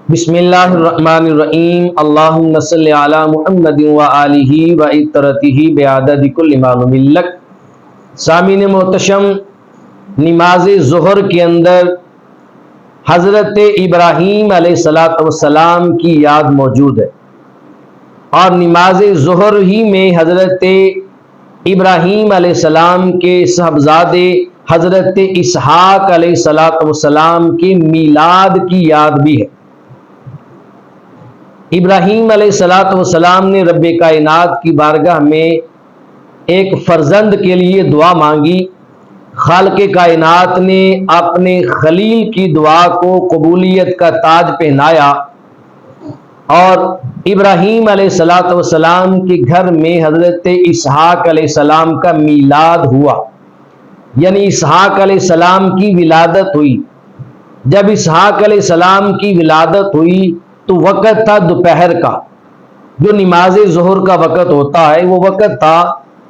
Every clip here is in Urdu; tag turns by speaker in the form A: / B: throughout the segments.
A: بسم اللہ الرحمن الرحیم اللہم صلی علی محمد وآلہ وعطرتہ بعدد کل معلوم لک۔ سامعین محتشم، نماز ظہر کے اندر حضرت ابراہیم علیہ السلام کی یاد موجود ہے، اور نماز ظہر ہی میں حضرت ابراہیم علیہ السلام کے صاحبزادے حضرت اسحاق علیہ السلام کے میلاد کی یاد بھی ہے۔ ابراہیم علیہ السلام نے رب کائنات کی بارگاہ میں ایک فرزند کے لیے دعا مانگی۔ خالق کائنات نے اپنے خلیل کی دعا کو قبولیت کا تاج پہنایا، اور ابراہیم علیہ السلام کے گھر میں حضرت اسحاق علیہ السلام کا میلاد ہوا، یعنی اسحاق علیہ السلام کی ولادت ہوئی۔ جب اسحاق علیہ السلام کی ولادت ہوئی تو وقت تھا دوپہر کا، جو نماز ظہر کا وقت ہوتا ہے وہ وقت تھا۔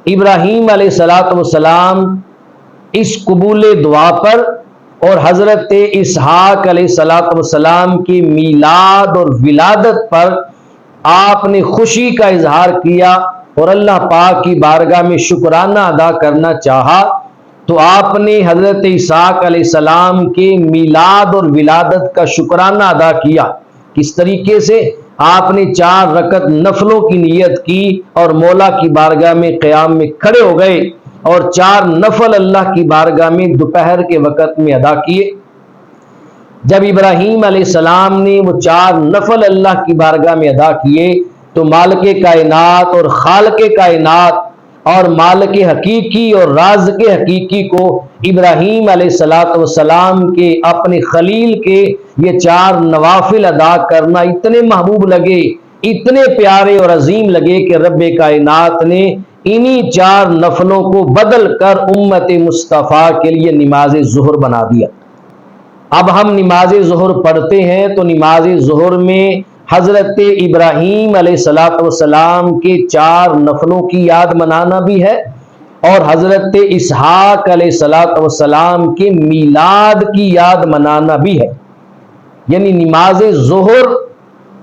A: ابراہیم علیہ السلام اس قبول دعا پر اور حضرت اسحاق علیہ السلام کی میلاد اور ولادت پر آپ نے خوشی کا اظہار کیا اور اللہ پاک کی بارگاہ میں شکرانہ ادا کرنا چاہا، تو آپ نے حضرت اسحاق علیہ السلام کے میلاد اور ولادت کا شکرانہ ادا کیا۔ کس طریقے سے؟ آپ نے 4 رکعت نفلوں کی نیت کی اور مولا کی بارگاہ میں قیام میں کھڑے ہو گئے، اور 4 نفل اللہ کی بارگاہ میں دوپہر کے وقت میں ادا کیے۔ جب ابراہیم علیہ السلام نے وہ 4 نفل اللہ کی بارگاہ میں ادا کیے تو مالک کائنات اور خالق کائنات اور مالک حقیقی اور رازق حقیقی کو ابراہیم علیہ السلام کے اپنے خلیل کے یہ 4 نوافل ادا کرنا اتنے محبوب لگے، اتنے پیارے اور عظیم لگے کہ رب کائنات نے انہی 4 نفلوں کو بدل کر امت مصطفیٰ کے لیے نماز ظہر بنا دیا۔ اب ہم نماز ظہر پڑھتے ہیں تو نماز ظہر میں حضرت ابراہیم علیہ السلام کے 4 نفلوں کی یاد منانا بھی ہے، اور حضرت اسحاق علیہ السلام کے میلاد کی یاد منانا بھی ہے۔ یعنی نماز ظہر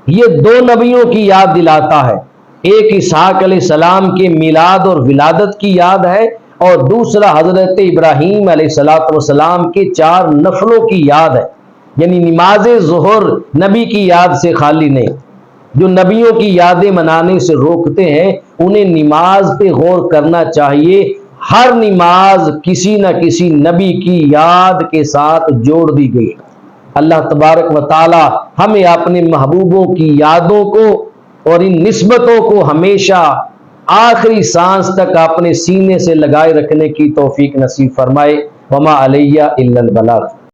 A: یہ 2 نبیوں کی یاد دلاتا ہے، ایک اسحاق علیہ السلام کے میلاد اور ولادت کی یاد ہے، اور دوسرا حضرت ابراہیم علیہ السلام کے 4 نفلوں کی یاد ہے۔ یعنی نماز ظہر نبی کی یاد سے خالی نہیں۔ جو نبیوں کی یادیں منانے سے روکتے ہیں انہیں نماز پہ غور کرنا چاہیے۔ ہر نماز کسی نہ کسی نبی کی یاد کے ساتھ جوڑ دی گئی۔ اللہ تبارک و تعالی ہمیں اپنے محبوبوں کی یادوں کو اور ان نسبتوں کو ہمیشہ آخری سانس تک اپنے سینے سے لگائے رکھنے کی توفیق نصیب فرمائے۔ وما علیہ الا البلاغ۔